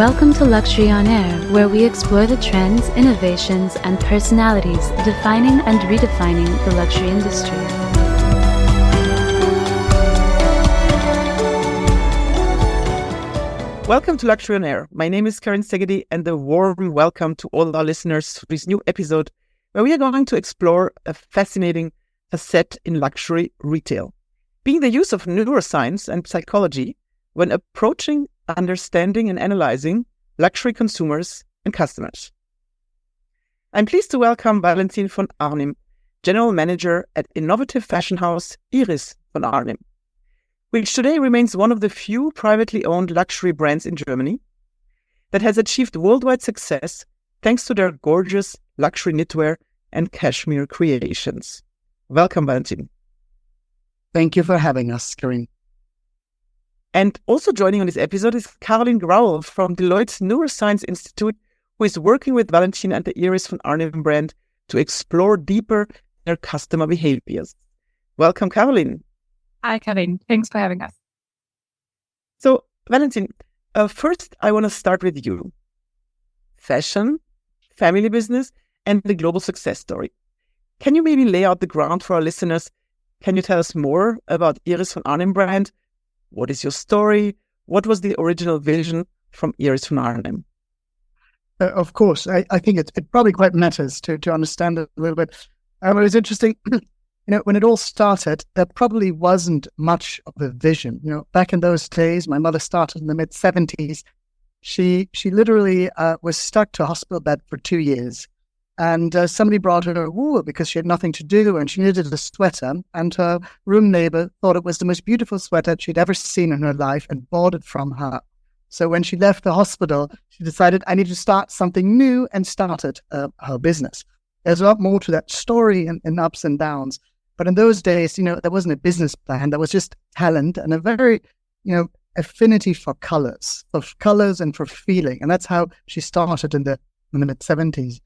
Welcome to Luxury on Air, where we explore the trends, innovations, and personalities defining and redefining the luxury industry. Welcome to Luxury on Air. My name is Karine Szegedi, and a warm welcome to all our listeners to this new episode where we are going to explore a fascinating facet in luxury retail, being the use of neuroscience and psychology when approaching, understanding, and analyzing luxury consumers and customers. I'm pleased to welcome Valentin von Arnim, General Manager at innovative fashion house Iris von Arnim, which today remains one of the few privately owned luxury brands in Germany that has achieved worldwide success thanks to their gorgeous luxury knitwear and cashmere creations. Welcome, Valentin. Thank you for having us, Karine. And also joining on this episode is Caroline Grauel from Deloitte Neuroscience Institute, who is working with Valentin and the Iris von Arnim brand to explore deeper their customer behaviors. Welcome, Caroline. Hi, Karine. Thanks for having us. So, Valentin, first I want to start with you. Fashion, family business, and the global success story. Can you maybe lay out the ground for our listeners? Can you tell us more about Iris von Arnim brand? What is your story? What was the original vision from Iris von Arnim? Of course. I think it probably quite matters to understand it a little bit. It was interesting, when it all started, there probably wasn't much of a vision. Back in those days, my mother started in the mid-70s. She literally was stuck to a hospital bed for 2 years. And somebody brought her a wool because she had nothing to do, and she needed a sweater. And her room neighbor thought it was the most beautiful sweater she'd ever seen in her life and bought it from her. So when she left the hospital, she decided, I need to start something new, and started her business. There's a lot more to that story and ups and downs. But in those days, there wasn't a business plan. There was just talent and a very, affinity for colors and for feeling. And that's how she started in the mid-70s.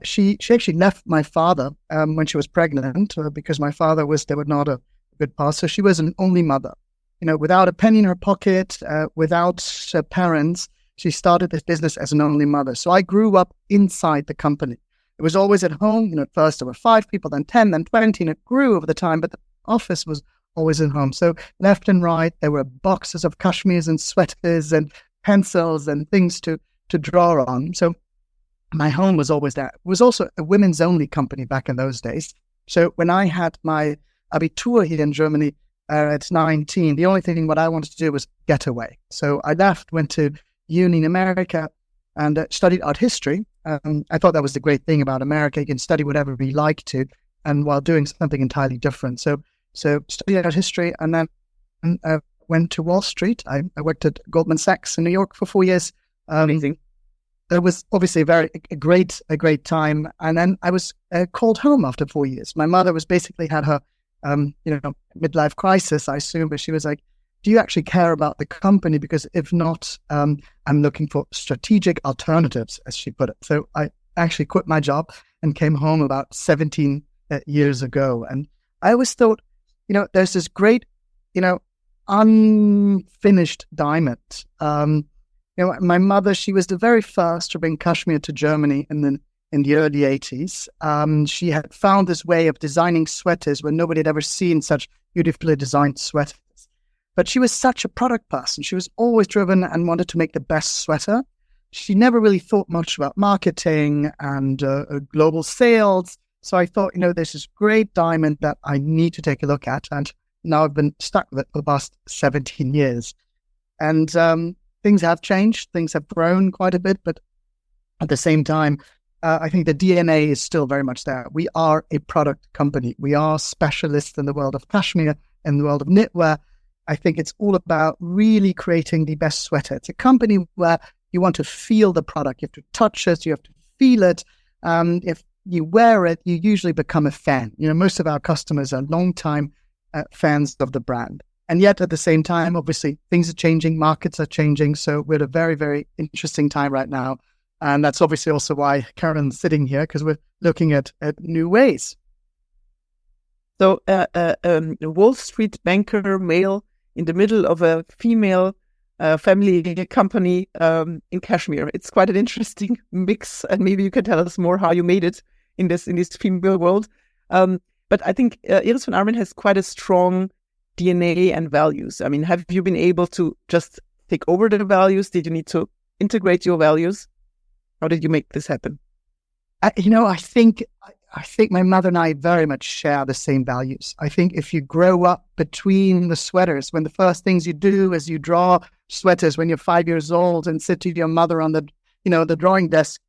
She actually left my father when she was pregnant because my father was not a good path. So she was an only mother, without a penny in her pocket, without parents. She started this business as an only mother. So I grew up inside the company. It was always at home. At first there were 5 people, then 10, then 20, and it grew over the time. But the office was always at home. So left and right, there were boxes of cashmeres and sweaters and pencils and things to draw on. So my home was always there. It was also a women's only company back in those days. So when I had my Abitur here in Germany at 19, the only thing what I wanted to do was get away. So I left, went to uni in America and studied art history. I thought that was the great thing about America. You can study whatever you like to, and while doing something entirely different. So studied art history, and then went to Wall Street. I worked at Goldman Sachs in New York for 4 years. Amazing. It was obviously a great time. And then I was called home after 4 years. My mother was basically had her, midlife crisis, I assume, but she was like, do you actually care about the company? Because if not, I'm looking for strategic alternatives, as she put it. So I actually quit my job and came home about 17 years ago. And I always thought, there's this great, unfinished diamond. My mother, she was the very first to bring cashmere to Germany in the early 80s. She had found this way of designing sweaters when nobody had ever seen such beautifully designed sweaters. But she was such a product person. She was always driven and wanted to make the best sweater. She never really thought much about marketing and global sales. So I thought, there's this great diamond that I need to take a look at. And now I've been stuck with it for the past 17 years. And things have changed. Things have grown quite a bit. But at the same time, I think the DNA is still very much there. We are a product company. We are specialists in the world of cashmere, in the world of knitwear. I think it's all about really creating the best sweater. It's a company where you want to feel the product. You have to touch it. You have to feel it. If you wear it, you usually become a fan. Most of our customers are long-time fans of the brand. And yet at the same time, obviously, things are changing. Markets are changing. So we're at a very, very interesting time right now. And that's obviously also why Caroline's sitting here, because we're looking at new ways. So a Wall Street banker male in the middle of a female family company in Kashmir. It's quite an interesting mix, and maybe you can tell us more how you made it in this female world. But I think Iris von Arnim has quite a strong DNA and values. I mean, have you been able to just take over the values? Did you need to integrate your values? How did you make this happen? I think my mother and I very much share the same values. I think if you grow up between the sweaters, when the first things you do is you draw sweaters when you're 5 years old and sit to your mother on the drawing desk,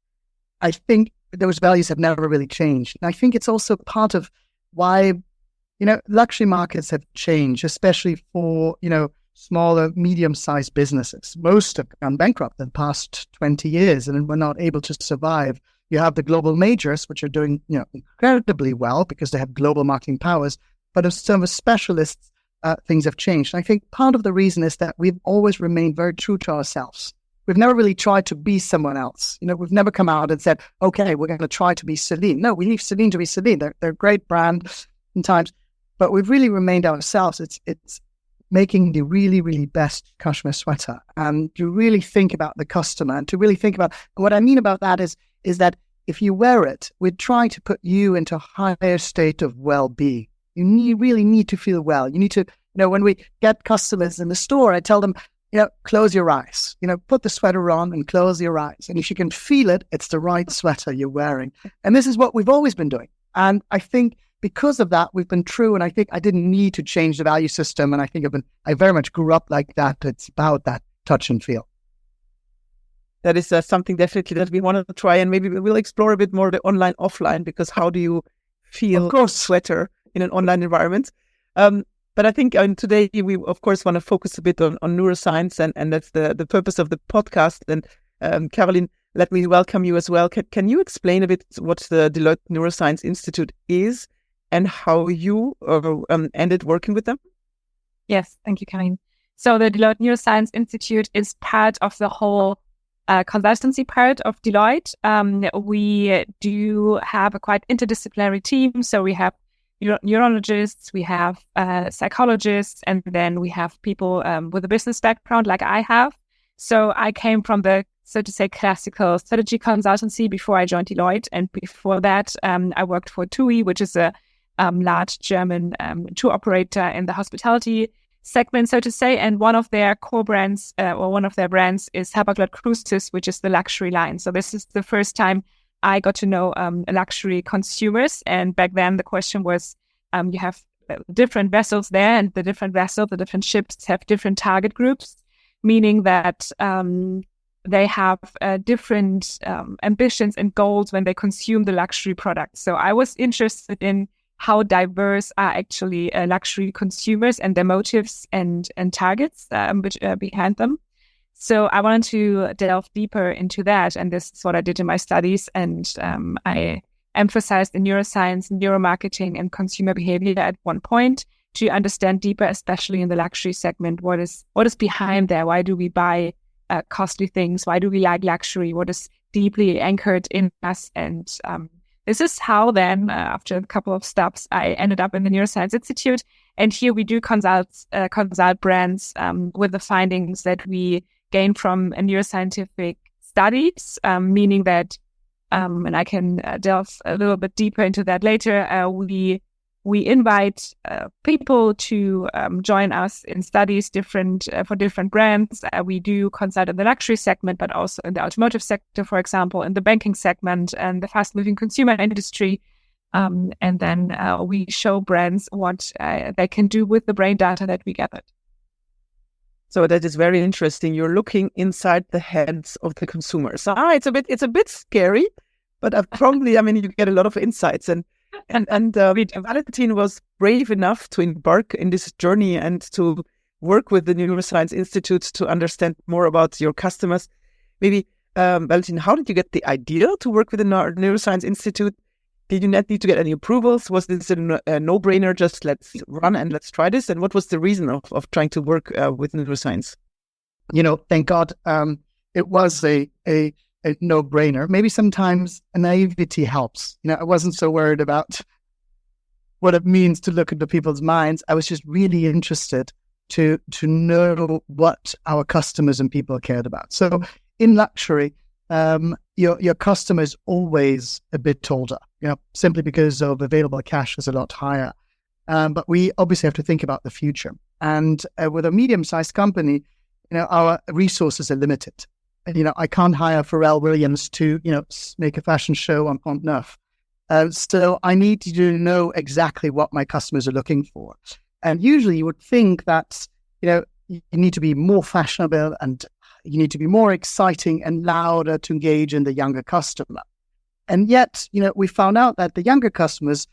I think those values have never really changed. And I think it's also part of why, luxury markets have changed, especially for, smaller, medium-sized businesses. Most have gone bankrupt in the past 20 years and were not able to survive. You have the global majors, which are doing, incredibly well because they have global marketing powers. But as some of specialists, things have changed. And I think part of the reason is that we've always remained very true to ourselves. We've never really tried to be someone else. We've never come out and said, okay, we're going to try to be Celine. No, we leave Celine to be Celine. They're a great brand in times, but we've really remained ourselves. It's making the really, really best cashmere sweater and to really think about the customer and to really think about, and what I mean about that is that if you wear it, we're trying to put you into a higher state of well-being. You really need to feel well. You need to, when we get customers in the store, I tell them, close your eyes, put the sweater on and close your eyes. And if you can feel it, it's the right sweater you're wearing. And this is what we've always been doing. And I think because of that, we've been true. And I think I didn't need to change the value system. And I think I very much grew up like that. It's about that touch and feel. That is something definitely that we want to try. And maybe we'll explore a bit more the online, offline, because how do you feel a sweater in an online environment? But I think today we, of course, want to focus a bit on neuroscience, and that's the purpose of the podcast. And Caroline, let me welcome you as well. Can you explain a bit what the Deloitte Neuroscience Institute is and how you ended working with them? Yes, thank you, Karine. So the Deloitte Neuroscience Institute is part of the whole consultancy part of Deloitte. We do have a quite interdisciplinary team. So we have neurologists, we have psychologists, and then we have people with a business background like I have. So I came from the, so to say, classical strategy consultancy before I joined Deloitte. And before that, I worked for TUI, which is a large German tour operator in the hospitality segment, so to say. And one of their core brands, or one of their brands is Hapag-Lloyd Cruises, which is the luxury line. So this is the first time I got to know luxury consumers. And back then the question was, you have different vessels there, and the different ships have different target groups, meaning that they have different ambitions and goals when they consume the luxury products. So I was interested in how diverse are actually luxury consumers and their motives and targets which behind them. So I wanted to delve deeper into that, and this is what I did in my studies. And I emphasized in neuroscience, neuromarketing, and consumer behavior at one point to understand deeper, especially in the luxury segment, what is behind there. Why do we buy costly things? Why do we like luxury? What is deeply anchored in us? And this is how then, after a couple of stops, I ended up in the Neuroscience Institute. And here we do consult brands with the findings that we gain from neuroscientific studies, meaning that, and I can delve a little bit deeper into that later, we invite people to join us in studies for different brands. We do consult in the luxury segment, but also in the automotive sector, for example, in the banking segment and the fast-moving consumer industry. And then we show brands what they can do with the brain data that we gathered. So that is very interesting. You're looking inside the heads of the consumers. It's a bit scary, but probably, you get a lot of insights. And Valentin was brave enough to embark in this journey and to work with the Neuroscience Institute to understand more about your customers. Maybe, Valentin, how did you get the idea to work with the Neuroscience Institute? Did you not need to get any approvals? Was this a no-brainer? Just let's run and let's try this. And what was the reason of trying to work with neuroscience? Thank God, it was a no-brainer. Maybe sometimes naivety helps. I wasn't so worried about what it means to look into people's minds. I was just really interested to know what our customers and people cared about. So in luxury, your customer is always a bit older, simply because of available cash is a lot higher. But we obviously have to think about the future. And with a medium-sized company, our resources are limited. And, I can't hire Pharrell Williams to, make a fashion show on Pont Neuf. So I need to know exactly what my customers are looking for. And usually you would think that, you need to be more fashionable and you need to be more exciting and louder to engage in the younger customer. And yet, we found out that the younger customers,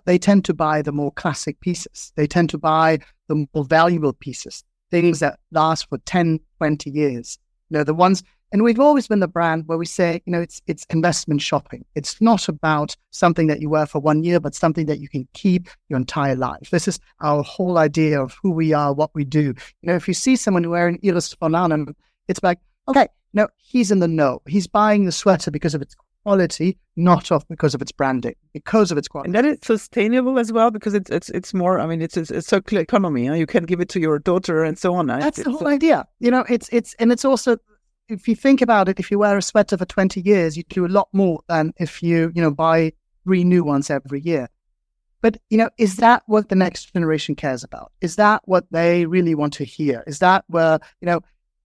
they tend to buy the more classic pieces. They tend to buy the more valuable pieces, things that last for 10, 20 years. The ones, and we've always been the brand where we say, it's investment shopping. It's not about something that you wear for 1 year, but something that you can keep your entire life. This is our whole idea of who we are, what we do. If you see someone wearing Valentin von Arnim, it's like, okay, he's in the know. He's buying the sweater because of its quality, not because of its branding, because of its quality. And then it's sustainable as well, because it's more, it's a circular economy. You can give it to your daughter and so on. That's the whole idea. It's also, if you think about it, if you wear a sweater for 20 years, you do a lot more than if you, buy 3 new ones every year. But, is that what the next generation cares about? Is that what they really want to hear? Is that where,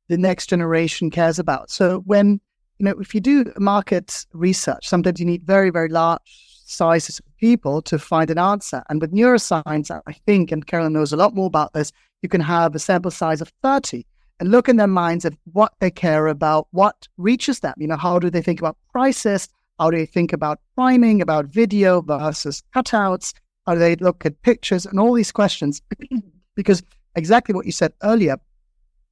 the next generation cares about? So when, if you do market research, sometimes you need very, very large sizes of people to find an answer. And with neuroscience, I think, and Caroline knows a lot more about this, you can have a sample size of 30 and look in their minds at what they care about, what reaches them. How do they think about prices? How do they think about priming, about video versus cutouts? How do they look at pictures and all these questions? Because exactly what you said earlier,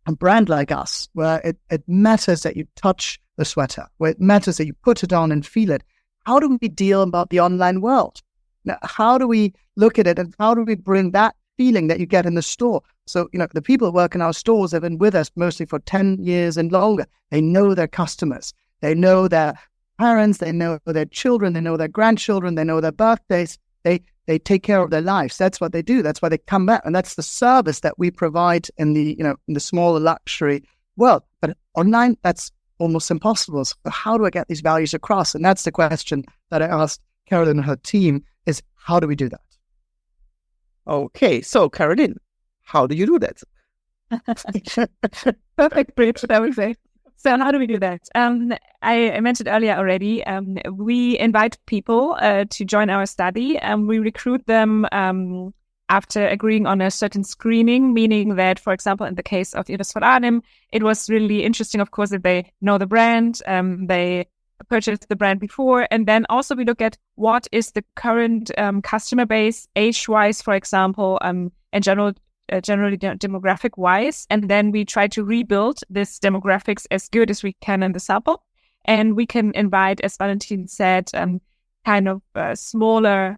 a brand like us, where it matters that you touch the sweater, where it matters that you put it on and feel it. How do we deal about the online world? Now, how do we look at it and how do we bring that feeling that you get in the store? So, the people who work in our stores have been with us mostly for 10 years and longer. They know their customers. They know their parents. They know their children. They know their grandchildren. They know their birthdays. They take care of their lives. That's what they do. That's why they come back. And that's the service that we provide in the, in the smaller luxury world. But online, that's almost impossible. So how do I get these values across? And that's the question that I asked Caroline and her team is, how do we do that? Okay. So Caroline, how do you do that? Perfect bridge, I would say. So how do we do that? I mentioned earlier already, we invite people to join our study. We recruit them after agreeing on a certain screening, meaning that, for example, in the case of Valentin von Arnim, it was really interesting, of course, that they know the brand, they purchased the brand before. And then also we look at what is the current customer base, age-wise, for example, and generally demographic-wise. And then we try to rebuild this demographics as good as we can in the sample. And we can invite, as Valentin said, kind of smaller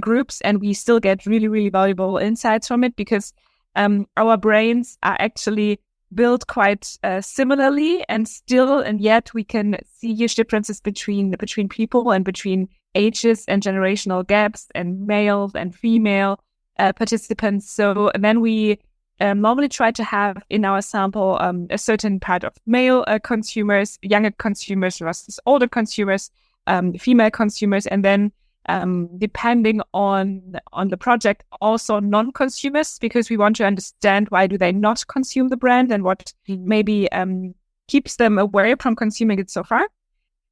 groups, and we still get really, really valuable insights from it because our brains are actually built quite similarly, and yet we can see huge differences between people and between ages and generational gaps and male and female participants. So then we normally try to have in our sample a certain part of male consumers, younger consumers versus older consumers, female consumers, and then depending on the project, also non-consumers, because we want to understand why do they not consume the brand and what maybe keeps them away from consuming it so far.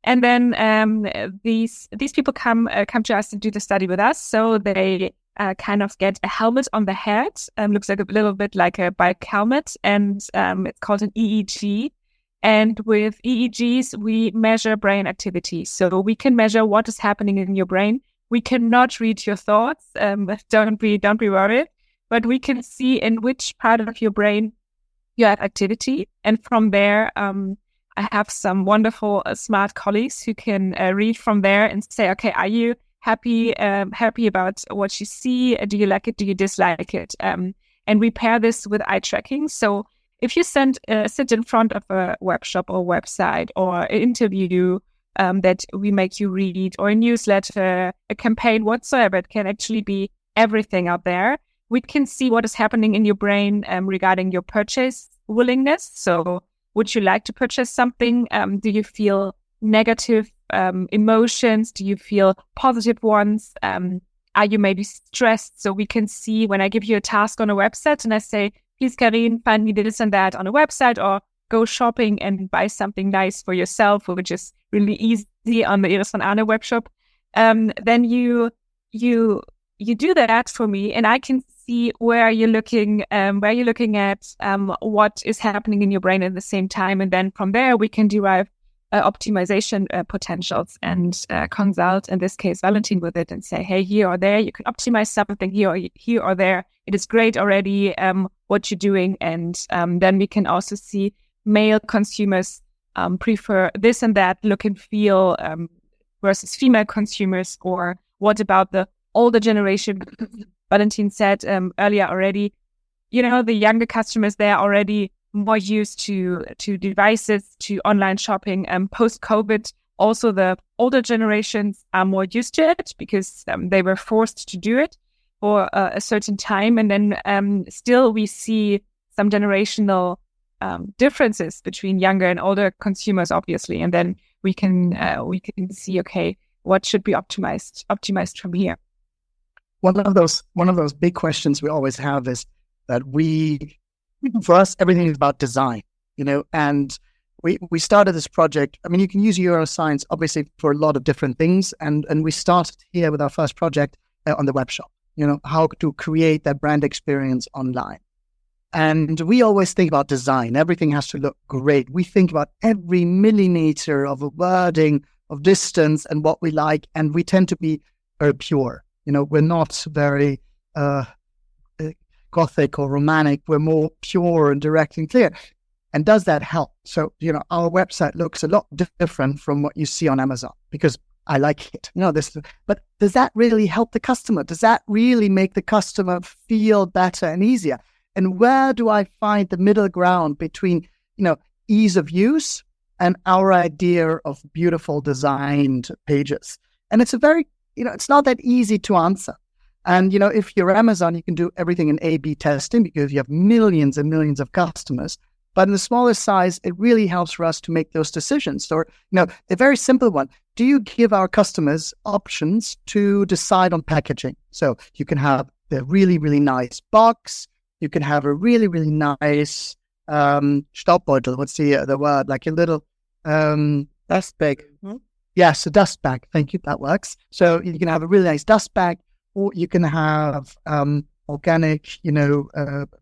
And then these people come to us to do the study with us, so they kind of get a helmet on the head, looks like a little bit like a bike helmet, and it's called an EEG. And with EEGs, we measure brain activity. So we can measure what is happening in your brain. We cannot read your thoughts. Don't be worried. But we can see in which part of your brain you have activity. And from there, I have some wonderful, smart colleagues who can read from there and say, okay, are you happy about what you see? Do you like it? Do you dislike it? And we pair this with eye tracking. So if you sit in front of a web shop or website or an interview that we make you read, or a newsletter, a campaign whatsoever, it can actually be everything out there. we can see what is happening in your brain regarding your purchase willingness. So would you like to purchase something? Do you feel negative emotions? Do you feel positive ones? Are you maybe stressed? So we can see when I give you a task on a website and I say, please, Karine, find me this and that on a website, or go shopping and buy something nice for yourself, which is really easy on the Iris von Arnim webshop. Then you do that for me, and I can see where you're looking at, what is happening in your brain at the same time, and then from there we can derive optimization potentials and consult, in this case, Valentin with it and say, hey, here or there, you can optimize something here or there. It is great already what you're doing. And then we can also see male consumers prefer this and that look and feel versus female consumers, or what about the older generation? Valentin said earlier already, the younger customers, they're already more used to devices, to online shopping. Post-COVID, also the older generations are more used to it because they were forced to do it for a certain time. And then still we see some generational differences between younger and older consumers, obviously. And then we can see, okay, what should be optimized from here. One of those big questions we always have is that for us, everything is about design, and we started this project. I mean, you can use neuroscience, obviously, for a lot of different things. And we started here with our first project on the web shop, how to create that brand experience online. And we always think about design. Everything has to look great. We think about every millimeter of a wording, of distance, and what we like. And we tend to be very pure. We're not very Gothic or romantic. We're more pure and direct and clear. And does that help? So, our website looks a lot different from what you see on Amazon because I like it. But does that really help the customer? Does that really make the customer feel better and easier? And where do I find the middle ground between, ease of use and our idea of beautiful designed pages? And it's it's not that easy to answer. And, if you're Amazon, you can do everything in A/B testing because you have millions and millions of customers. But in the smaller size, it really helps for us to make those decisions. Or, a very simple one. Do you give our customers options to decide on packaging? So you can have the really, really nice box. You can have a really, really nice Staubbeutel. What's the word? Like a little dust bag. Yes, a dust bag. Thank you. That works. So you can have a really nice dust bag, or you can have organic,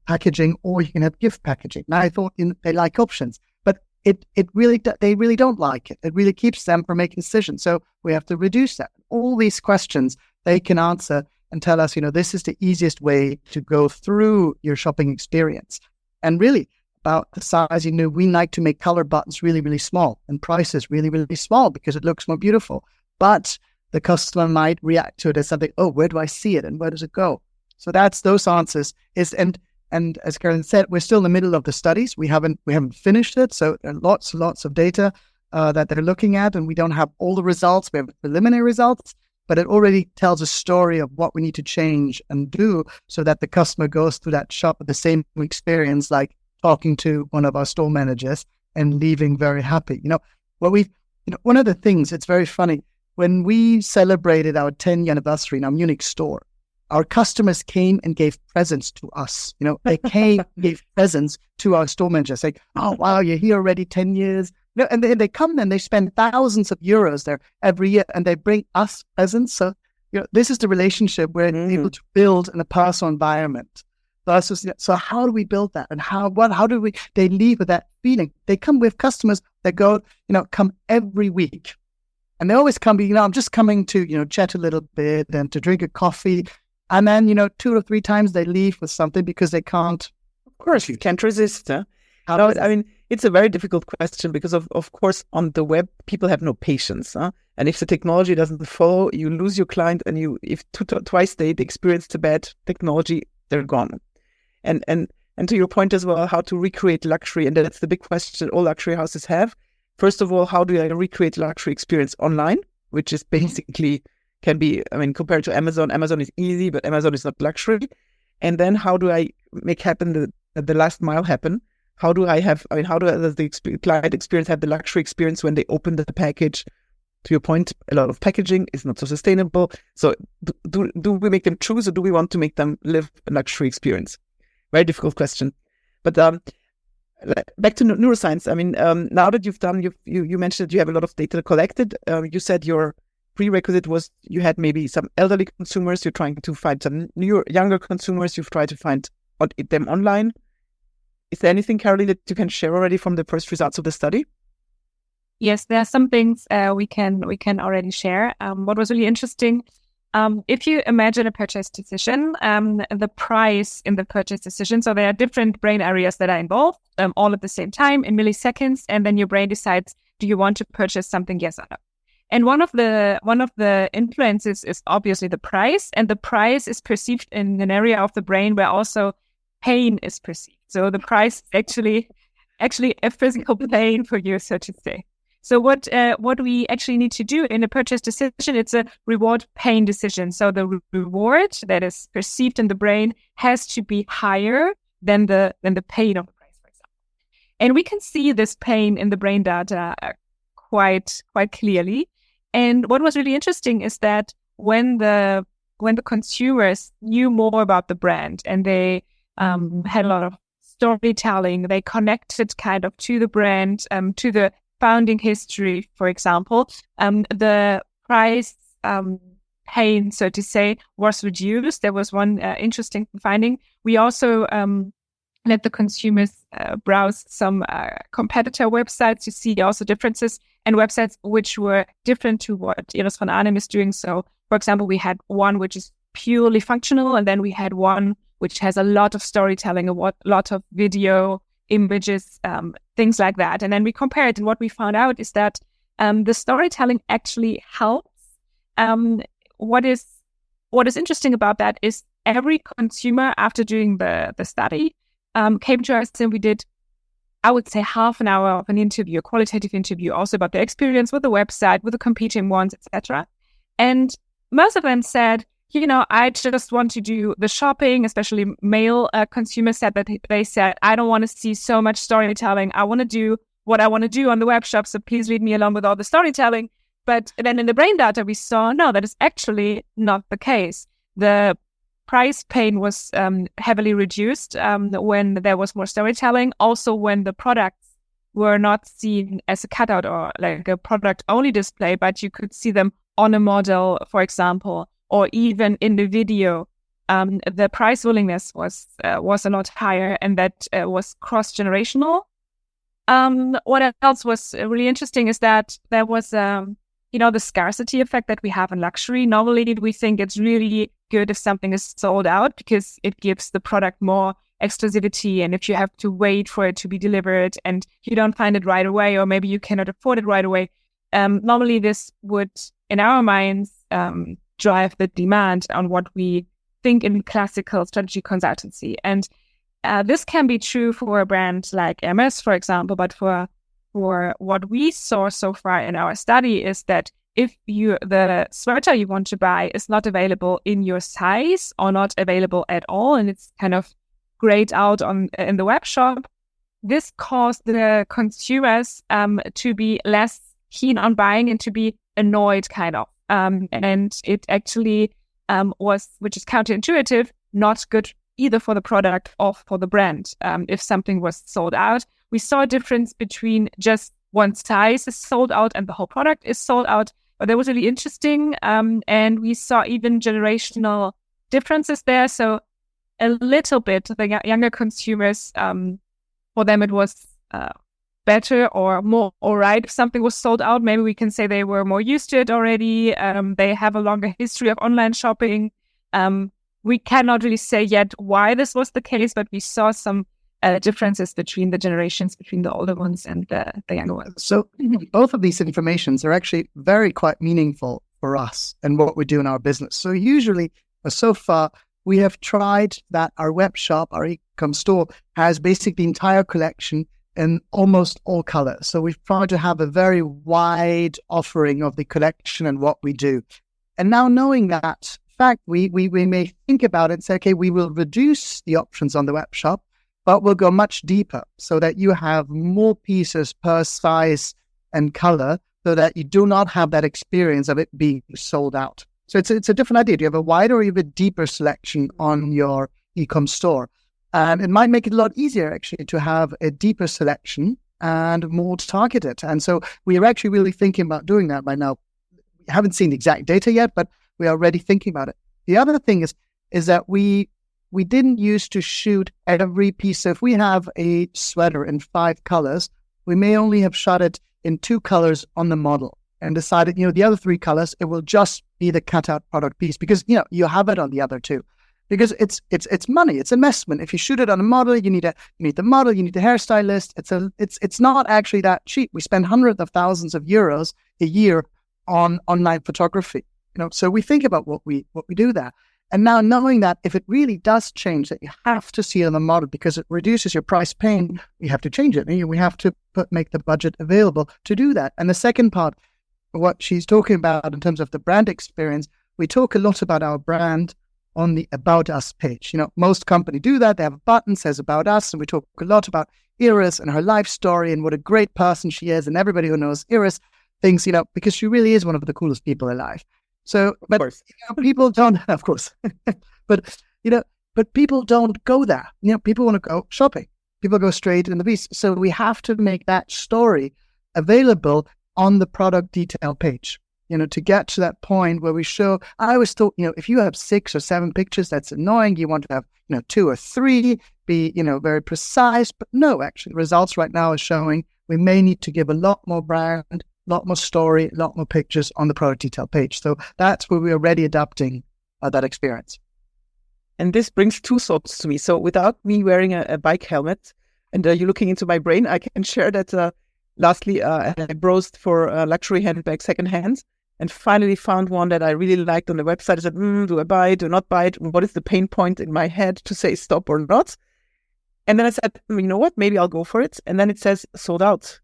packaging, or you can have gift packaging. Now, I thought they like options, but they really don't like it. It really keeps them from making decisions. So we have to reduce that. All these questions they can answer and tell us, this is the easiest way to go through your shopping experience. And really, about the size, we like to make color buttons really, really small and prices really, really small because it looks more beautiful. But the customer might react to it as something, oh, where do I see it and where does it go? So that's those answers. And as Caroline said, we're still in the middle of the studies. We haven't finished it. So there are lots of data that they're looking at, and we don't have all the results. We have preliminary results, but it already tells a story of what we need to change and do so that the customer goes through that shop with the same experience, like talking to one of our store managers and leaving very happy. One of the things, it's very funny, when we celebrated our 10th anniversary in our Munich store, our customers came and gave presents to us. They came and gave presents to our store manager, saying, oh, wow, you're here already 10 years. And they come and they spend thousands of euros there every year, and they bring us presents. So, this is the relationship we're able to build in a personal environment. So how do we build that? And how do they leave with that feeling? They come with customers that come every week. And they always come, I'm just coming to, chat a little bit and to drink a coffee. And then, 2 or 3 times they leave with something because they can't. Of course, you can't resist. Huh? No, I mean, it's a very difficult question because, of course, on the web, people have no patience. Huh? And if the technology doesn't follow, you lose your client. And if twice they experience the bad technology, they're gone. And to your point as well, how to recreate luxury. And that's the big question all luxury houses have. First of all, how do I recreate luxury experience online, which is basically can be, compared to Amazon is easy, but Amazon is not luxury. And then how do I make happen the last mile happen? How does the client experience have the luxury experience when they open the package? To your point, a lot of packaging is not so sustainable. So do we make them choose, or do we want to make them live a luxury experience? Very difficult question. But back to neuroscience. I mean, now that you mentioned that you have a lot of data collected. You said your prerequisite was you had maybe some elderly consumers. You're trying to find some younger consumers. You've tried to find them online. Is there anything, Caroline, that you can share already from the first results of the study? Yes, there are some things we can already share. What was really interesting, if you imagine a purchase decision, the price in the purchase decision, so there are different brain areas that are involved all at the same time in milliseconds, and then your brain decides, do you want to purchase something, yes or no? And one of the influences is obviously the price, and the price is perceived in an area of the brain where also pain is perceived. So the price is actually a physical pain for you, so to say. So what we actually need to do in a purchase decision, it's a reward pain decision. So the reward that is perceived in the brain has to be higher than the pain of the price, for example. And we can see this pain in the brain data quite clearly. And what was really interesting is that when the consumers knew more about the brand and they had a lot of storytelling, they connected kind of to the brand, to the founding history, for example, the price pain, so to say, was reduced. There was one interesting finding. We also let the consumers browse some competitor websites to see also differences, and websites which were different to what Deloitte von Arnim is doing. So, for example, we had one which is purely functional, and then we had one which has a lot of storytelling, a lot of video, images, things like that. And then we compared, and what we found out is that the storytelling actually helps. What is interesting about that is every consumer, after doing the study, came to us, and we did, I would say, half an hour of an interview, a qualitative interview, also about their experience with the website, with the competing ones, etc. And most of them said, I just want to do the shopping, especially male consumers said that they said, I don't want to see so much storytelling. I want to do what I want to do on the web shop. So please leave me alone with all the storytelling. But then in the brain data, we saw, no, that is actually not the case. The price pain was heavily reduced when there was more storytelling. Also, when the products were not seen as a cutout or like a product only display, but you could see them on a model, for example, or even in the video, the price willingness was a lot higher, and that was cross-generational. What else was really interesting is that there was, the scarcity effect that we have in luxury. Normally, we think it's really good if something is sold out because it gives the product more exclusivity, and if you have to wait for it to be delivered and you don't find it right away, or maybe you cannot afford it right away, normally this would, in our minds, drive the demand on what we think in classical strategy consultancy. And this can be true for a brand like MS, for example, but for what we saw so far in our study is that if the sweater you want to buy is not available in your size or not available at all, and it's kind of grayed out in the web shop, this caused the consumers to be less keen on buying and to be annoyed, kind of. And it actually was, which is counterintuitive, not good either for the product or for the brand. If something was sold out, we saw a difference between just one size is sold out and the whole product is sold out. But that was really interesting. And we saw even generational differences there. So a little bit, the younger consumers, for them it was better or more all right if something was sold out. Maybe we can say they were more used to it already. They have a longer history of online shopping. We cannot really say yet why this was the case, but we saw some differences between the generations, between the older ones and the younger ones. So both of these informations are actually quite meaningful for us and what we do in our business. So usually, so far, we have tried that our web shop, our e-com store, has basically the entire collection in almost all colors. So we've tried to have a very wide offering of the collection and what we do. And now knowing that fact, we may think about it and say, okay, we will reduce the options on the web shop, but we'll go much deeper so that you have more pieces per size and color so that you do not have that experience of it being sold out. So it's a different idea. Do you have a wider or you have a deeper selection on your e-com store? And it might make it a lot easier, actually, to have a deeper selection and more targeted. And so we are actually really thinking about doing that by now. We haven't seen the exact data yet, but we are already thinking about it. The other thing is that we didn't used to shoot every piece. So if we have a sweater in 5 colors, we may only have shot it in 2 colors on the model and decided, the other 3 colors, it will just be the cutout product piece because, you have it on the other 2. Because it's money, it's investment. If you shoot it on a model, you need the model, you need the hairstylist. It's not actually that cheap. We spend hundreds of thousands of euros a year on online photography. So we think about what we do there. And now knowing that if it really does change, that you have to see it on the model because it reduces your price paying, we have to change it. We have to make the budget available to do that. And the second part, what she's talking about in terms of the brand experience, we talk a lot about our brand on the About Us page. Most companies do that. They have a button that says About Us, and we talk a lot about Iris and her life story and what a great person she is. And everybody who knows Iris thinks, because she really is one of the coolest people alive. So, but people don't, of course, but people don't go there. People want to go shopping. People go straight in the beast. So we have to make that story available on the product detail page. To get to that point where we show, I always thought, if you have 6 or 7 pictures, that's annoying. You want to have, 2 or 3, be, very precise. But no, actually, the results right now are showing we may need to give a lot more brand, a lot more story, a lot more pictures on the product detail page. So that's where we're already adapting that experience. And this brings 2 thoughts to me. So without me wearing a bike helmet and you looking into my brain, I can share that lastly, I browsed for luxury handbags secondhand and finally found one that I really liked on the website. I said, do I buy it, do not buy it? What is the pain point in my head to say stop or not? And then I said, you know what, maybe I'll go for it. And then it says sold out.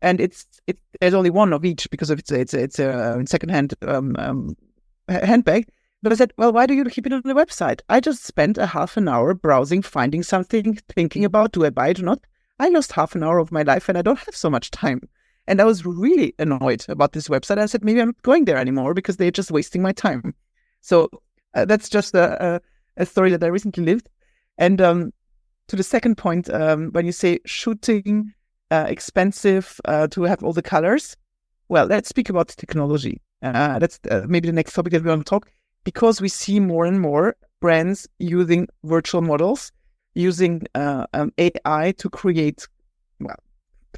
And there's only one of each because it's a secondhand handbag. But I said, well, why do you keep it on the website? I just spent a half an hour browsing, finding something, thinking about, do I buy it or not? I lost half an hour of my life and I don't have so much time. And I was really annoyed about this website. I said, maybe I'm not going there anymore because they're just wasting my time. So that's just a story that I recently lived. And to the second point, when you say shooting, expensive to have all the colors, well, let's speak about technology. That's maybe the next topic that we want to talk, because we see more and more brands using virtual models, using AI to create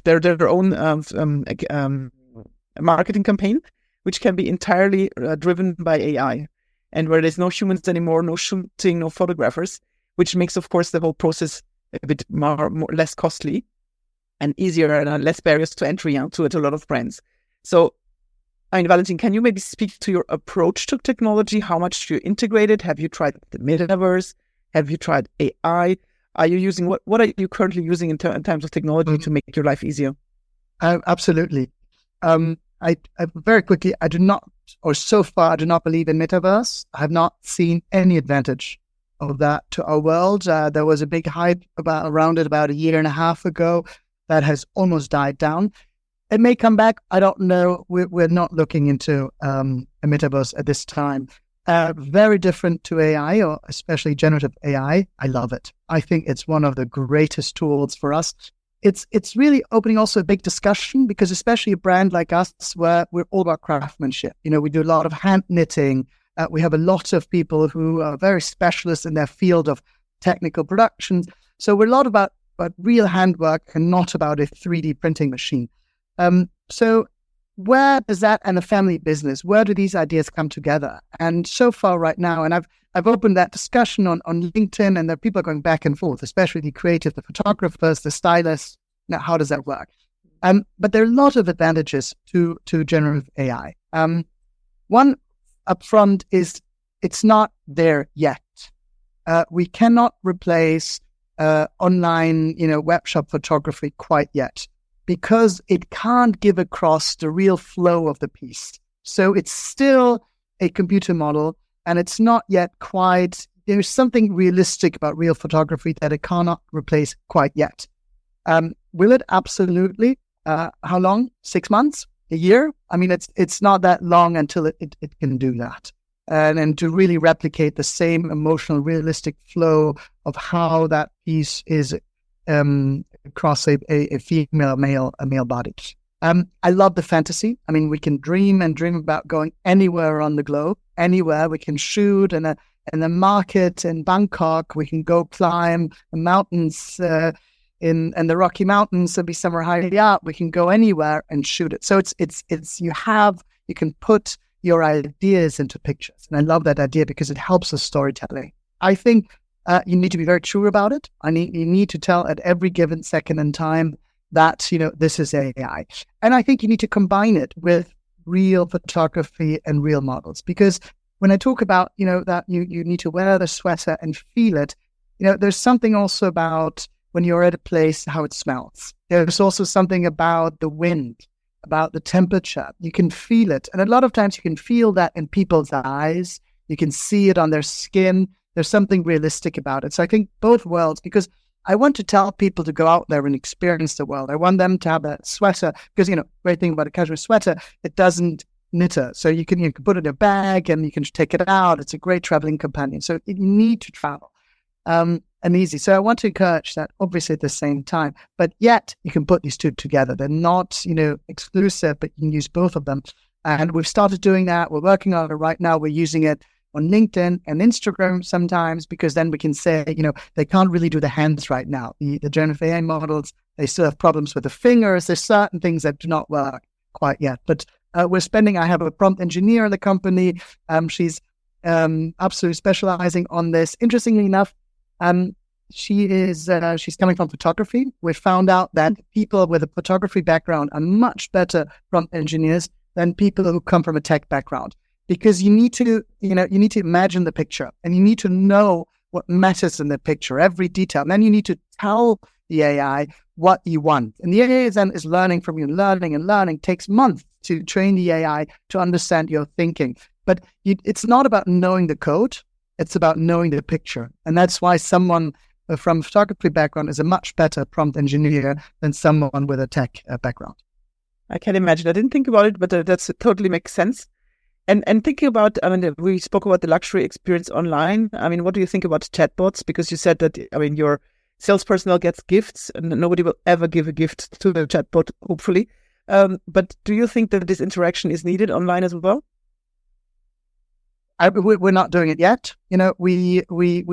their own marketing campaign, which can be entirely driven by AI, and where there's no humans anymore, no shooting, no photographers, which makes, of course, the whole process a bit less costly and easier and less barriers to entry to a lot of brands. So, Valentin, can you maybe speak to your approach to technology? How much do you integrate it? Have you tried the metaverse? Have you tried AI? Are you using what are you currently using in terms of technology to make your life easier? Absolutely. I very quickly, I do not, or so far, I do not believe in metaverse. I have not seen any advantage of that to our world. There was a big hype around it about a year and a half ago that has almost died down. It may come back. I don't know. We're not looking into a metaverse at this time. Very different to AI, or especially generative AI. I love it. I think it's one of the greatest tools for us. It's really opening also a big discussion, because especially a brand like us, where we're all about craftsmanship. We do a lot of hand knitting. We have a lot of people who are very specialists in their field of technical production. So we're a lot about real handwork and not about a 3D printing machine. So where does that, and a family business, where do these ideas come together? And so far right now, and I've opened that discussion on LinkedIn, and there are people going back and forth, especially the creative, the photographers, the stylists. Now, how does that work? But there are a lot of advantages to generative AI. One upfront is it's not there yet. We cannot replace online, web shop photography quite yet, because it can't give across the real flow of the piece. So it's still a computer model. and it's not yet quite, there's something realistic about real photography that it cannot replace quite yet. Will it? Absolutely. How long? 6 months? A year? I mean, it's not that long until it can do that. And to really replicate the same emotional, realistic flow of how that piece is across a female, a male body. I love the fantasy. I mean, we can dream about going anywhere on the globe, anywhere. We can shoot in a market in Bangkok. We can go climb the mountains in the Rocky Mountains and be somewhere high up. We can go anywhere and shoot it. So it's you can put your ideas into pictures. And I love that idea because it helps us storytelling. I think you need to be very true about it. You need to tell at every given second in time that, this is AI. And I think you need to combine it with real photography and real models. Because when I talk about, that you need to wear the sweater and feel it, there's something also about when you're at a place, how it smells. There's also something about the wind, about the temperature. You can feel it. And a lot of times you can feel that in people's eyes. You can see it on their skin. There's something realistic about it. So I think both worlds, because I want to tell people to go out there and experience the world. I want them to have that sweater because, great thing about a casual sweater, it doesn't knitter. So you can put it in a bag and you can take it out. It's a great traveling companion. So you need to travel and easy. So I want to encourage that obviously at the same time, but yet you can put these two together. They're not, exclusive, but you can use both of them. And we've started doing that. We're working on it right now. We're using it on LinkedIn and Instagram sometimes, because then we can say, they can't really do the hands right now. The generative AI models, they still have problems with the fingers. There's certain things that do not work quite yet. But I have a prompt engineer in the company. She's absolutely specializing on this. Interestingly enough, she's coming from photography. We found out that people with a photography background are much better prompt engineers than people who come from a tech background. Because you need to imagine the picture and you need to know what matters in the picture, every detail. And then you need to tell the AI what you want. And the AI then is learning from you, learning and learning. It takes months to train the AI to understand your thinking. But it's not about knowing the code. It's about knowing the picture. And that's why someone from a photography background is a much better prompt engineer than someone with a tech background. I can imagine. I didn't think about it, but that totally makes sense. And thinking about, we spoke about the luxury experience online. What do you think about chatbots? Because you said that, your sales personnel gets gifts and nobody will ever give a gift to the chatbot, hopefully. But do you think that this interaction is needed online as well? We're not doing it yet. We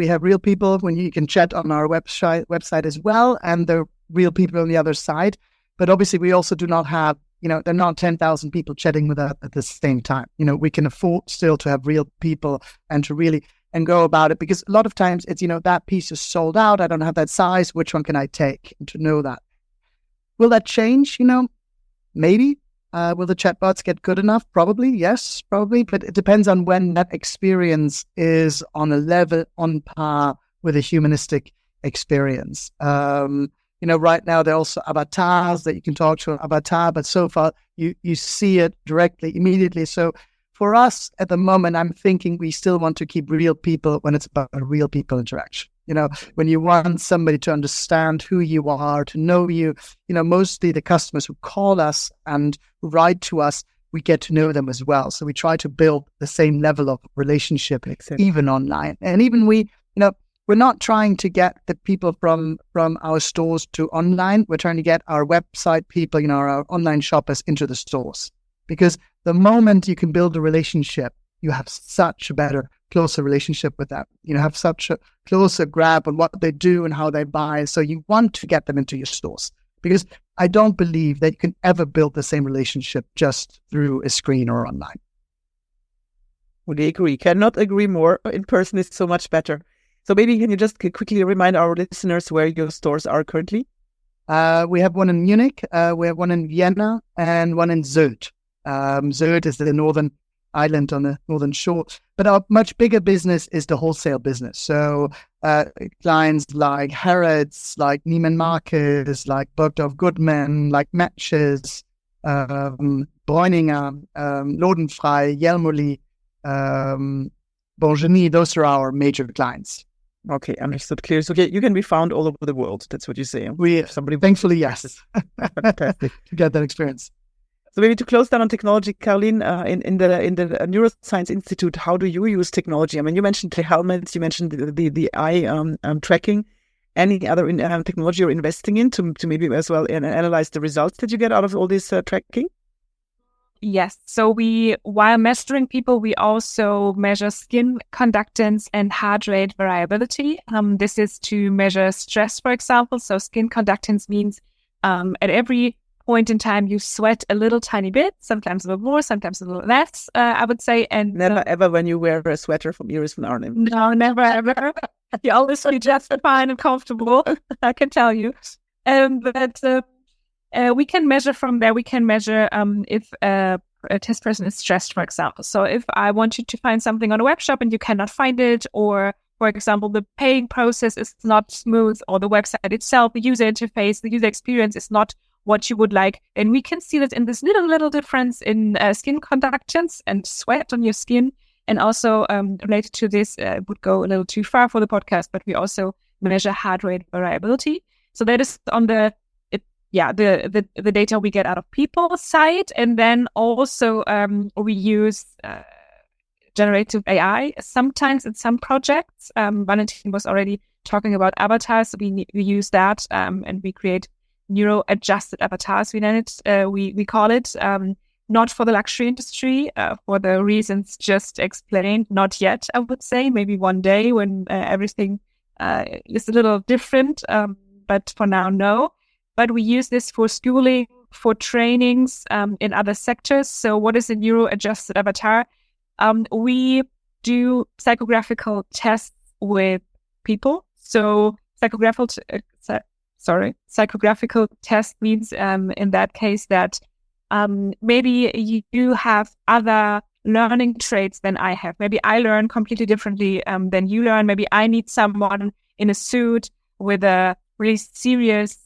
have real people when you can chat on our website as well, and the real people on the other side. But obviously, we also do not have, there are not 10,000 people chatting with us at the same time. We can afford still to have real people and to really and go about it, because a lot of times it's, that piece is sold out. I don't have that size. Which one can I take? And to know that. Will that change? Maybe. Will the chatbots get good enough? Probably. Yes, probably. But it depends on when that experience is on a level on par with a humanistic experience. Right now there are also avatars that you can talk to an avatar, but so far you see it directly, immediately. So for us at the moment, I'm thinking we still want to keep real people when it's about a real people interaction. When you want somebody to understand who you are, to know you, mostly the customers who call us and write to us, we get to know them as well. So we try to build the same level of relationship, even online. And even we're not trying to get the people from our stores to online. We're trying to get our website people, our online shoppers into the stores. Because the moment you can build a relationship, you have such a better, closer relationship with them. Have such a closer grab on what they do and how they buy. So you want to get them into your stores. Because I don't believe that you can ever build the same relationship just through a screen or online. Would agree. Cannot agree more. In person is so much better. So maybe can you just quickly remind our listeners where your stores are currently? We have one in Munich, we have one in Vienna, and one in Sylt. Sylt is the northern island on the northern shore. But our much bigger business is the wholesale business. So clients like Harrods, like Neiman Marcus, like Bergdorf Goodman, like Matches, Bräuninger, Lodenfrei, Jelmoli, Bonjani, those are our major clients. Okay, understood. Clear. So you can be found all over the world. That's what you're saying. Thankfully, yes. Fantastic. To get that experience. So maybe to close down on technology, Caroline, in the Neuroscience Institute, how do you use technology? I mean, you mentioned the helmets, you mentioned the eye tracking. Any other technology you're investing in to maybe as well analyze the results that you get out of all this tracking? Yes. So while measuring people, we also measure skin conductance and heart rate variability. This is to measure stress, for example. So skin conductance means at every point in time you sweat a little tiny bit, sometimes a little more, sometimes a little less, I would say. And never ever when you wear a sweater from Iris von Arnim. No, never ever. You always feel just fine and comfortable, I can tell you. But we can measure from there. We can measure if a test person is stressed, for example. So if I want you to find something on a web shop and you cannot find it, or for example, the paying process is not smooth, or the website itself, the user interface, the user experience is not what you would like, and we can see that in this little difference in skin conductance and sweat on your skin. And also related to this, would go a little too far for the podcast, but we also measure heart rate variability. So that is on the data we get out of people's side. And then also we use generative AI sometimes in some projects. Valentin was already talking about avatars. We use that and we create neuro-adjusted avatars. We call it, not for the luxury industry, for the reasons just explained. Not yet, I would say. Maybe one day when everything is a little different. But for now, no. But we use this for schooling, for trainings in other sectors. So what is a neuro-adjusted avatar? We do psychographical tests with people. So psychographical test means in that case that maybe you have other learning traits than I have. Maybe I learn completely differently than you learn. Maybe I need someone in a suit with a really serious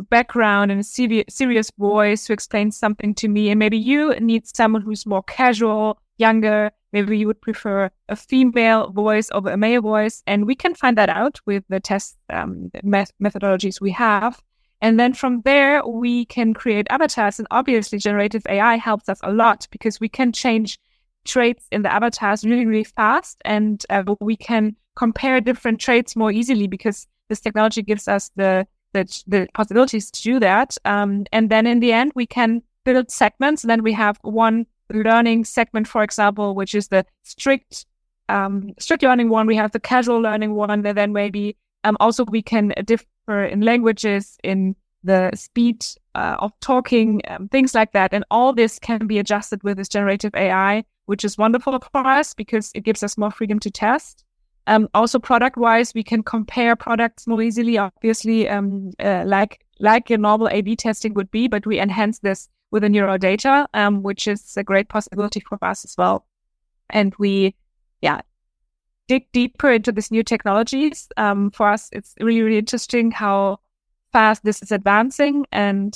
background and a serious voice to explain something to me. And maybe you need someone who's more casual, younger. Maybe you would prefer a female voice over a male voice. And we can find that out with the test methodologies we have. And then from there, we can create avatars. And obviously, generative AI helps us a lot because we can change traits in the avatars really, really fast. And we can compare different traits more easily because this technology gives us the possibilities to do that. And then in the end, we can build segments. And then we have one learning segment, for example, which is the strict learning one. We have the casual learning one. And then maybe also we can differ in languages, in the speed of talking, things like that. And all this can be adjusted with this generative AI, which is wonderful for us because it gives us more freedom to test. Also product-wise, we can compare products more easily, obviously, like a normal A/B testing would be, but we enhance this with the neural data, which is a great possibility for us as well. And we, dig deeper into these new technologies. For us, it's really, really interesting how fast this is advancing. And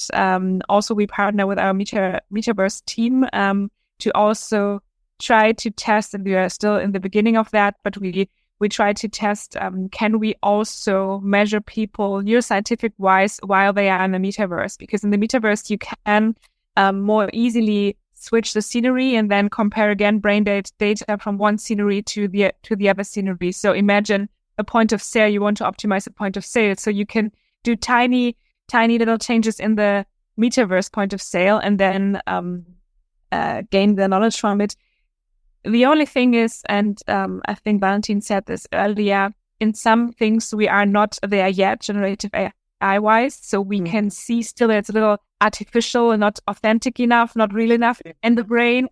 also we partner with our Metaverse team to also try to test, and we are still in the beginning of that, but we try to test, can we also measure people neuroscientific-wise while they are in the metaverse? Because in the metaverse, you can more easily switch the scenery and then compare again brain data from one scenery to the other scenery. So imagine a point of sale. You want to optimize a point of sale. So you can do tiny little changes in the metaverse point of sale and then gain the knowledge from it. The only thing is, and I think Valentin said this earlier, in some things we are not there yet, generative AI-wise. So we can see still it's a little artificial and not authentic enough, not real enough. And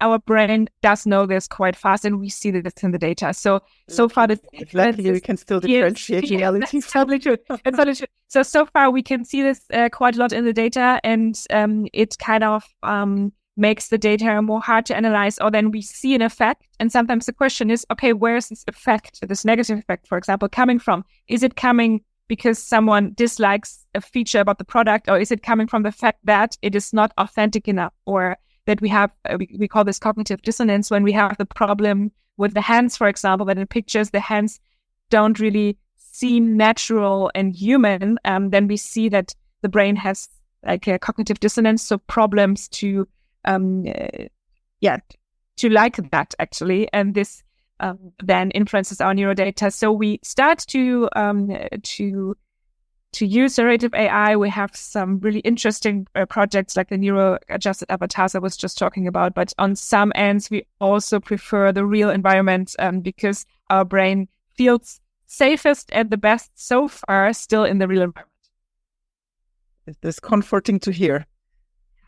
our brain does know this quite fast, and we see this in the data. So far, we can still differentiate reality. It's totally true. It's totally true. So far, we can see this quite a lot in the data, and it kind of makes the data more hard to analyze, or then we see an effect. And sometimes the question is, okay, where is this effect, this negative effect, for example, coming from? Is it coming because someone dislikes a feature about the product, or is it coming from the fact that it is not authentic enough, or that we have, we call this cognitive dissonance, when we have the problem with the hands, for example, but in pictures, the hands don't really seem natural and human, then we see that the brain has like a cognitive dissonance, so problems to like that actually, and this then influences our neurodata. So we start to use generative AI. We have some really interesting projects like the neuro-adjusted avatars I was just talking about. But on some ends, we also prefer the real environment because our brain feels safest and the best so far still in the real environment. It's comforting to hear.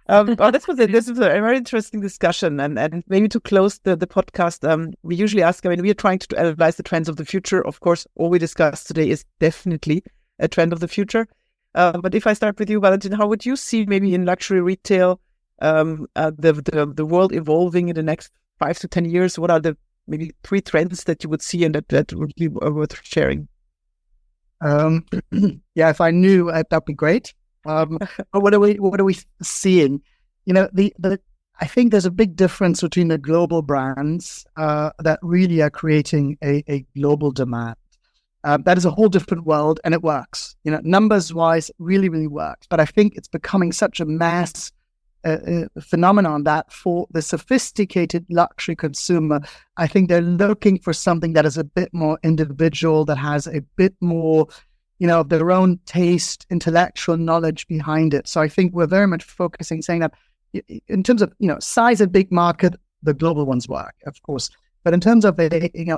This was a very interesting discussion, and maybe to close the podcast, we usually ask. I mean, we are trying to analyze the trends of the future. Of course, all we discussed today is definitely a trend of the future. But if I start with you, Valentin, how would you see maybe in luxury retail the world evolving in the next 5 to 10 years? What are the maybe 3 trends that you would see and that would be worth sharing? If I knew, that'd be great. What are we seeing? I think there's a big difference between the global brands that really are creating a global demand. That is a whole different world, and it works. Numbers wise, really, really works. But I think it's becoming such a mass phenomenon that for the sophisticated luxury consumer, I think they're looking for something that is a bit more individual, that has a bit more, of their own taste, intellectual knowledge behind it. So I think we're very much focusing, saying that in terms of, size of big market, the global ones work, of course. But in terms of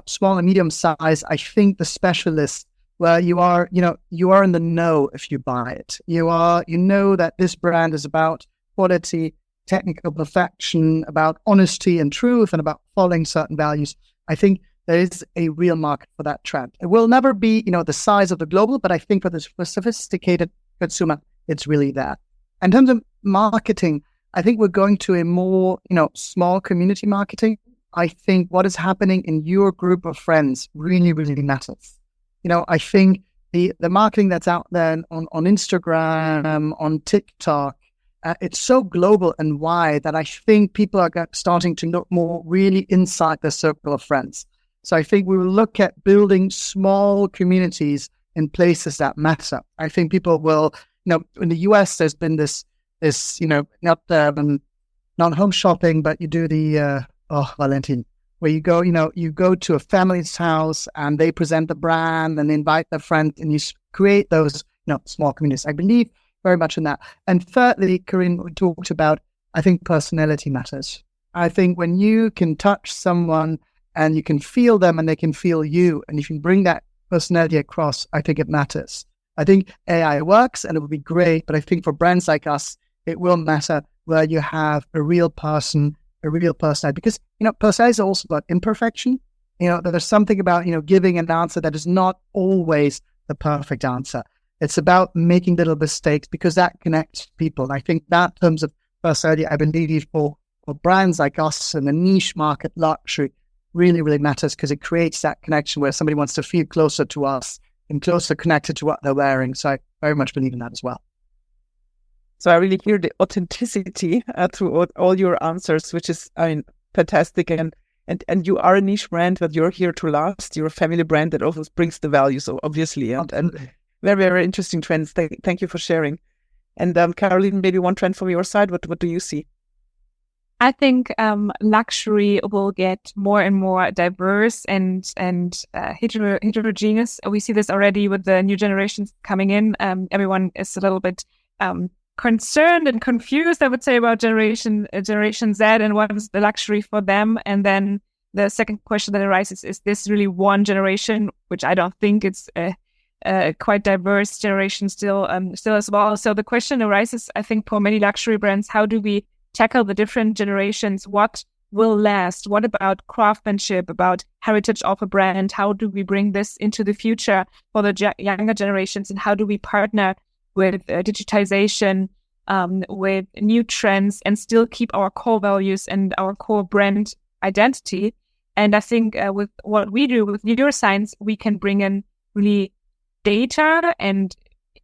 small and medium size, I think the specialists, where you are in the know if you buy it. You know that this brand is about quality, technical perfection, about honesty and truth, and about following certain values. I think there is a real market for that trend. It will never be, the size of the global, but I think for the sophisticated consumer, it's really that. In terms of marketing, I think we're going to a more, small community marketing. I think what is happening in your group of friends really, really matters. I think the marketing that's out there on Instagram, on TikTok, it's so global and wide that I think people are starting to look more really inside their circle of friends. So I think we will look at building small communities in places that matter. I think people will, in the US, there's been this not home shopping, but you do the, Valentin, where you go to a family's house and they present the brand and they invite their friends and you create those, small communities. I believe very much in that. And thirdly, Karine, we talked about, I think personality matters. I think when you can touch someone and you can feel them and they can feel you, and if you bring that personality across, I think it matters. I think AI works and it would be great, but I think for brands like us, it will matter where you have a real person, a real personality, because, personality is also about imperfection. There's something about, giving an answer that is not always the perfect answer. It's about making little mistakes because that connects people. And I think that in terms of personality, I believe for brands like us in the niche market luxury really, really matters because it creates that connection where somebody wants to feel closer to us and closer connected to what they're wearing. So I very much believe in that as well. So I really hear the authenticity through all your answers, which is, fantastic. And you are a niche brand, but you're here to last. You're a family brand that also brings the value. So obviously, and very, very interesting trends. Thank you for sharing. And Caroline, maybe one trend from your side. What do you see? I think luxury will get more and more diverse and heterogeneous. We see this already with the new generations coming in. Everyone is a little bit concerned and confused, I would say, about Generation Z and what is the luxury for them. And then the second question that arises is this really one generation, which I don't think it's a quite diverse generation still as well. So the question arises, I think, for many luxury brands, how do we tackle the different generations? What will last? What about craftsmanship, about heritage of a brand? How do we bring this into the future for the younger generations? And how do we partner with digitization, with new trends, and still keep our core values and our core brand identity? And I think with what we do with neuroscience, we can bring in really data and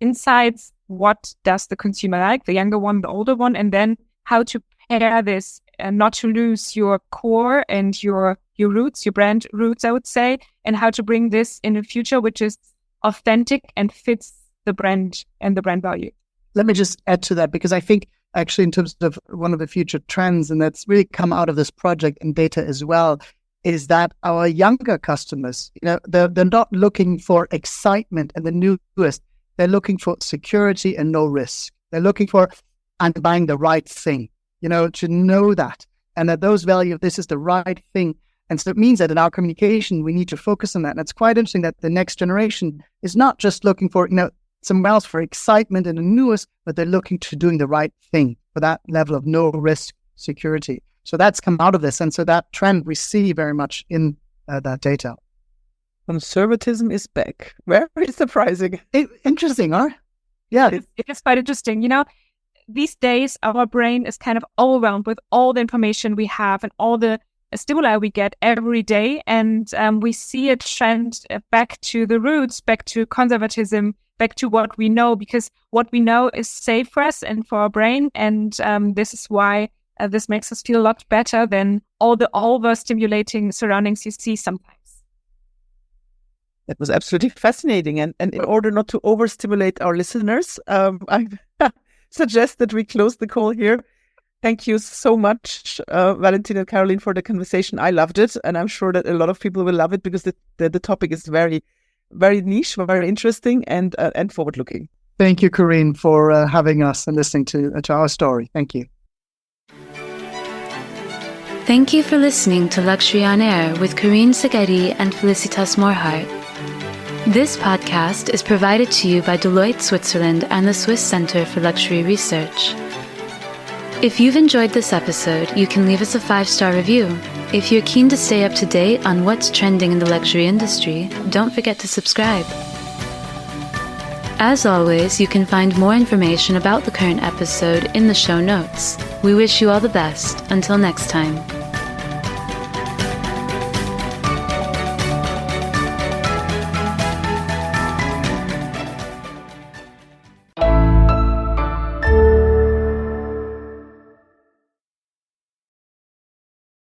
insights. What does the consumer like, the younger one, the older one, and then how to pair this and not to lose your core and your your roots, your brand roots, I would say, and how to bring this in the future, which is authentic and fits the brand and the brand value. Let me just add to that, because I think actually in terms of one of the future trends, and that's really come out of this project and data as well, is that our younger customers, they're not looking for excitement and the newest. They're looking for security and no risk. They're looking for, I'm buying the right thing, to know that. And that those value, this is the right thing. And so it means that in our communication, we need to focus on that. And it's quite interesting that the next generation is not just looking for, somewhere else for excitement and the newest, but they're looking to doing the right thing for that level of no risk security. So that's come out of this. And so that trend we see very much in that data. Conservatism is back. Very surprising. Interesting, huh? Yeah. It is quite interesting. These days, our brain is kind of overwhelmed with all the information we have and all the stimuli we get every day. And we see a trend back to the roots, back to conservatism, back to what we know, because what we know is safe for us and for our brain. And this is why this makes us feel a lot better than all the overstimulating surroundings you see sometimes. That was absolutely fascinating. And in order not to overstimulate our listeners, I suggest that we close the call here. Thank you so much, Valentin and Caroline, for the conversation. I loved it, and I'm sure that a lot of people will love it because the topic is very, very niche, very interesting, and forward-looking. Thank you, Karine, for having us and listening to our story. Thank you. Thank you for listening to Luxury on Air with Karine Szegedi and Felicitas Morhart. This podcast is provided to you by Deloitte Switzerland and the Swiss Center for Luxury Research. If you've enjoyed this episode, you can leave us a 5-star review. If you're keen to stay up to date on what's trending in the luxury industry, don't forget to subscribe. As always, you can find more information about the current episode in the show notes. We wish you all the best. Until next time.